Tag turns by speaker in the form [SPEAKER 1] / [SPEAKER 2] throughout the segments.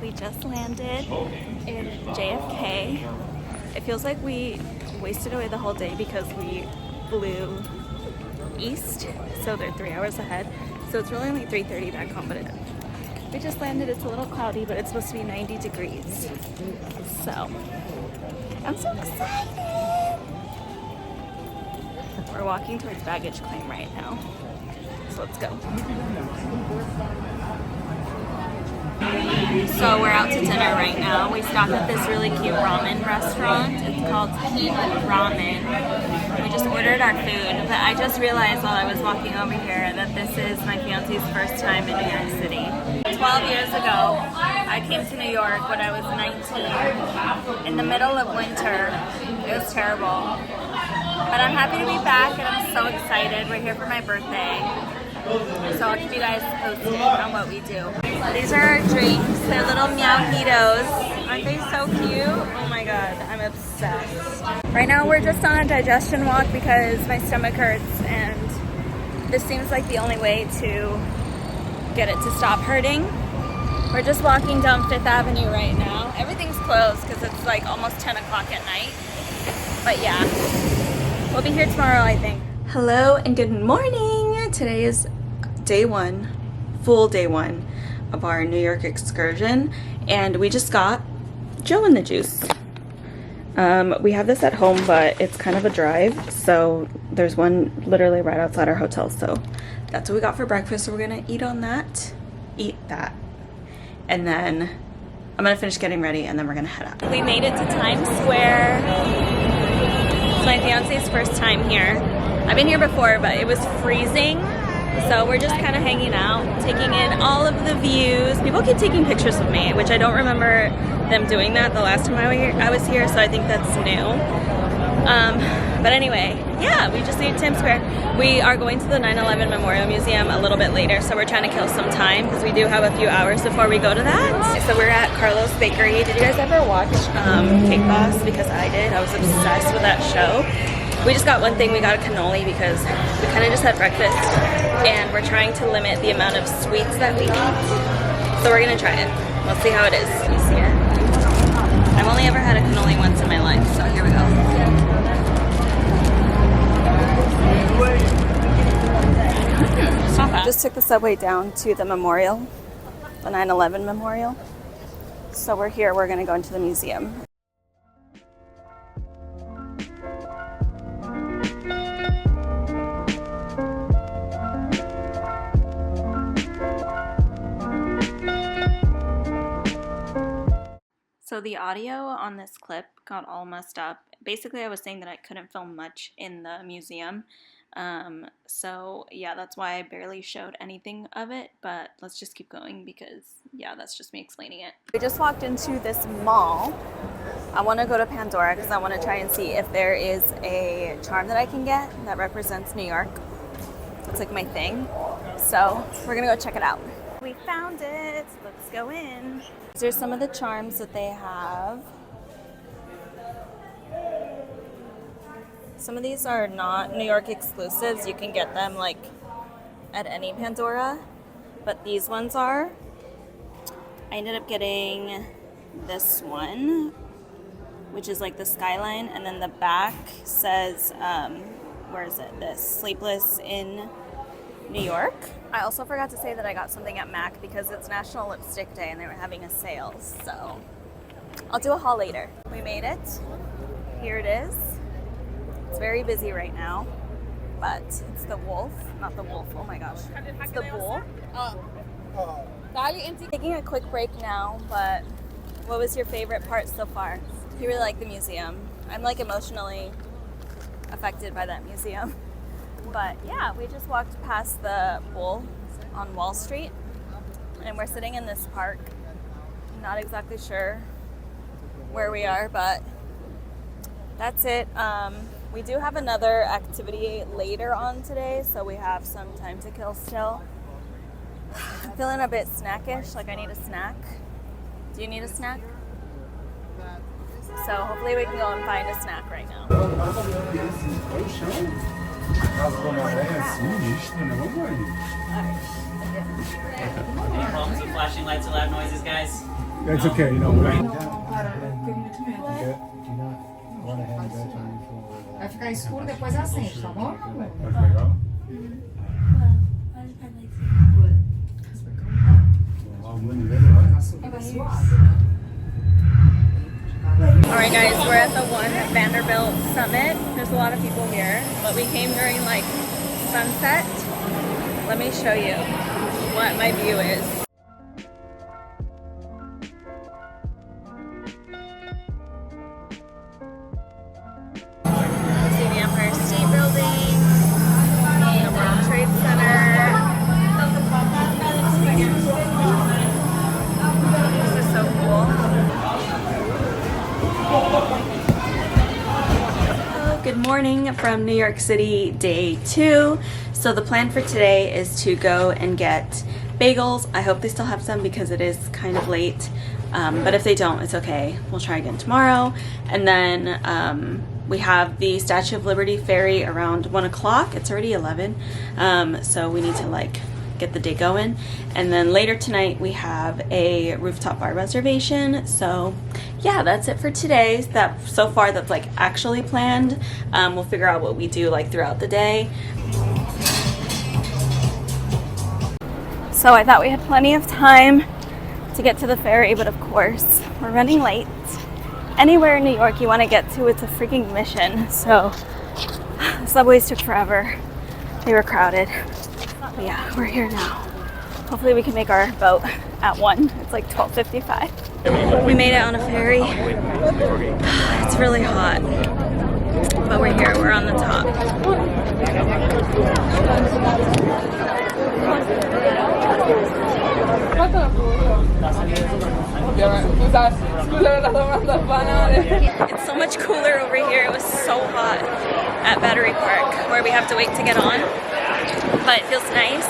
[SPEAKER 1] We just landed in JFK. It feels like we wasted away the whole day because we flew east, so they're 3 hours ahead. So it's really only 3:30 back home, but we just landed. It's a little cloudy, but it's supposed to be 90 degrees. So I'm so excited. We're walking towards baggage claim right now. So let's go. So we're out to dinner right now. We stopped at this really cute ramen restaurant. It's called Heat Ramen. We just ordered our food, but I just realized while I was walking over here that this is my fiance's first time in New York City. 12 years ago, I came to New York when I was 19, in the middle of winter. It was terrible. But I'm happy to be back and I'm so excited. We're here for my birthday. So I'll keep you guys posted on what we do. These are our drinks. They're little meowhitos. Aren't they so cute? Oh my god, I'm obsessed. Right now we're just on a digestion walk because my stomach hurts and this seems like the only way to get it to stop hurting. We're just walking down 5th Avenue right now. Everything's closed because it's like almost 10 o'clock at night. But yeah, we'll be here tomorrow, I think. Hello and good morning. Today is day one, full day one of our New York excursion, and we just got Joe in the Juice. We have this at home, but it's kind of a drive, so there's one literally right outside our hotel, so that's what we got for breakfast. So we're gonna eat that, and then I'm gonna finish getting ready and then we're gonna head out. We made it to Times Square. It's my fiance's first time here. I've been here before, but it was freezing. So we're just kind of hanging out, taking in all of the views. People keep taking pictures of me, which I don't remember them doing that the last time I was here, so I think that's new. But anyway, yeah, we just leave Times Square. We are going to the 9/11 Memorial Museum a little bit later, so we're trying to kill some time because we do have a few hours before we go to that. So we're at Carlos Bakery. Did you guys ever watch Cake Boss? Because I did. I was obsessed with that show. We just got one thing. We got a cannoli because we kind of just had breakfast and we're trying to limit the amount of sweets that we eat. So we're gonna try it. We'll see how it is. You see it? I've only ever had a cannoli once in my life, so here we go. It's not bad. Just took the subway down to the memorial, the 9/11 memorial. So we're here, we're gonna go into the museum. So the audio on this clip got all messed up. Basically, I was saying that I couldn't film much in the museum. So yeah, that's why I barely showed anything of it, but let's just keep going because yeah, that's just me explaining it. We just walked into this mall. I want to go to Pandora because I want to try and see if there is a charm that I can get that represents New York. It's like my thing. So we're gonna go check it out. We found it. Let's go in. These are some of the charms that they have. Some of these are not New York exclusives. You can get them like at any Pandora, but these ones are. I ended up getting this one, which is like the skyline, and then the back says, where is it? This Sleepless in New York. I also forgot to say that I got something at MAC because it's National Lipstick Day and they were having a sale, so I'll do a haul later. We made it. Here it is. It's very busy right now, but it's the wolf, not the wolf, oh my gosh. It's the bull. Taking a quick break now, but what was your favorite part so far? You really like the museum. I'm like emotionally affected by that museum. But yeah, we just walked past the bull on Wall Street and we're sitting in this park. Not exactly sure where we are, but that's it. We do have another activity later on today, so we have some time to kill still. I'm feeling a bit snackish, like I need a snack. Do you need a snack? So hopefully we can go and find a snack right now.
[SPEAKER 2] Any problems with flashing lights or loud noises, guys?
[SPEAKER 3] It's okay, you know. Right?
[SPEAKER 4] Vai ficar escuro, depois acende, tá bom?
[SPEAKER 1] Alright guys, we're at the One Vanderbilt Summit. There's a lot of people here, but we came during like sunset. Let me show you what my view is. See the Empire State Building, the World Trade Center. This is so cool. Good morning from New York City, day 2. So the plan for today is to go and get bagels. I hope they still have some because it is kind of late. But if they don't, it's okay. We'll try again tomorrow. And then we have the Statue of Liberty ferry around 1 o'clock. It's already 11. So we need to like get the day going. And then later tonight we have a rooftop bar reservation. So yeah, that's it for today. So far that's like actually planned. We'll figure out what we do like throughout the day. So I thought we had plenty of time to get to the ferry, but of course we're running late. Anywhere in New York you want to get to, it's a freaking mission. So the subways took forever. They were crowded. But yeah, we're here now. Hopefully we can make our boat at 1. It's like 12:55. We made it on a ferry. It's really hot, but we're here. We're on the top. It's so much cooler over here. It was so hot at Battery Park, where we have to wait to get on, but it feels nice.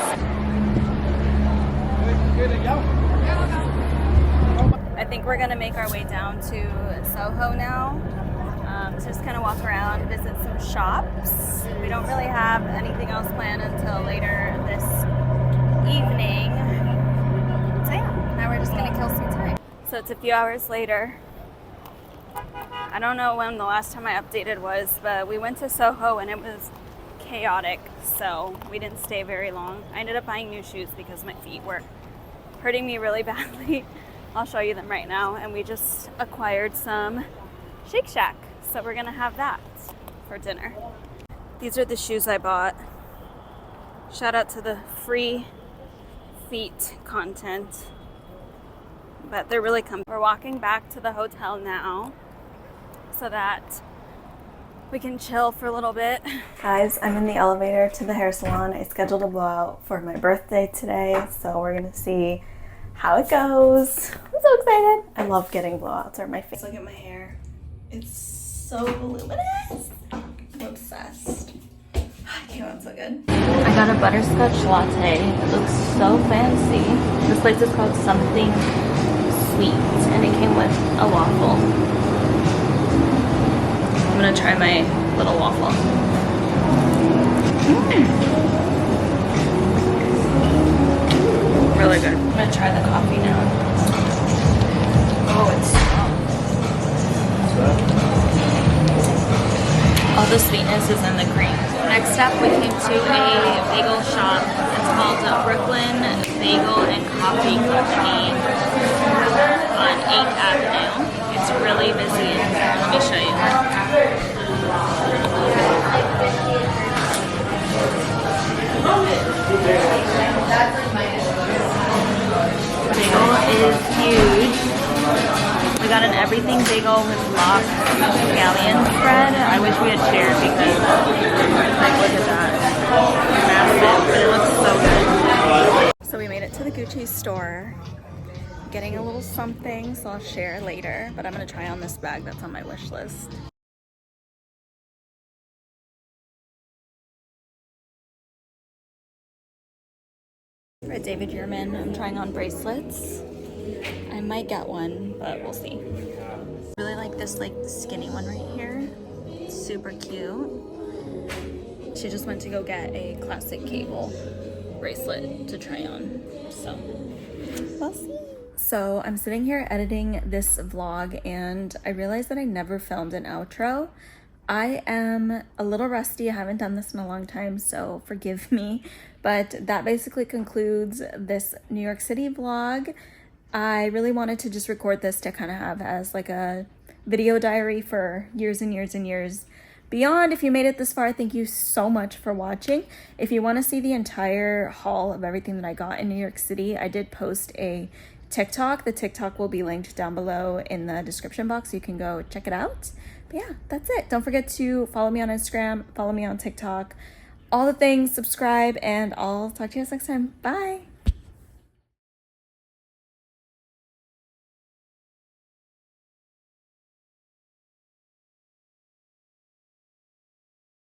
[SPEAKER 1] I think we're gonna make our way down to Soho now. To just kind of walk around, visit some shops. We don't really have anything else planned until later this evening. So yeah, now we're just gonna kill some time. So it's a few hours later. I don't know when the last time I updated was, but we went to Soho and it was chaotic, so we didn't stay very long. I ended up buying new shoes because my feet were hurting me really badly. I'll show you them right now. And we just acquired some Shake Shack, so we're gonna have that for dinner. These are the shoes I bought. Shout out to the free feet content, but they're really comfy. We're walking back to the hotel now so that we can chill for a little bit. Guys, I'm in the elevator to the hair salon. I scheduled a blowout for my birthday today, so we're gonna see how it goes. I'm so excited. I love getting blowouts on my face. Look at my hair. It's so voluminous. I'm obsessed. It came out so good. I got a butterscotch latte. It looks so fancy. This place is called Something Sweet, and it came with a waffle. I'm gonna try my little waffle. Really good. I'm gonna try the coffee now. Oh, it's strong. All the sweetness is in the cream. Next up, we came to a bagel shop. It's called Brooklyn Bagel and Coffee Company on 8th Avenue. It's really busy in here. Let me show you. Bagel is huge. We got an everything bagel with lox scallion spread. I wish we had shared because, like, look at that. Massive, but it looks so good. So we made it to the Gucci store. Getting a little something, so I'll share later. But I'm gonna try on this bag that's on my wish list. We're at David Yurman. I'm trying on bracelets. I might get one, but we'll see. I really like this like skinny one right here. It's super cute. She just went to go get a classic cable. bracelet to try on. So we'll see. So I'm sitting here editing this vlog and I realized that I never filmed an outro. I am a little rusty. I haven't done this in a long time, so forgive me. But that basically concludes this New York City vlog. I really wanted to just record this to kind of have as like a video diary for years and years and years beyond. If you made it this far, thank you so much for watching. If you want to see the entire haul of everything that I got in New York City, I did post a TikTok. The TikTok will be linked down below in the description box. You can go check it out. But yeah, that's it. Don't forget to follow me on Instagram, follow me on TikTok, all the things, subscribe, and I'll talk to you guys next time. Bye.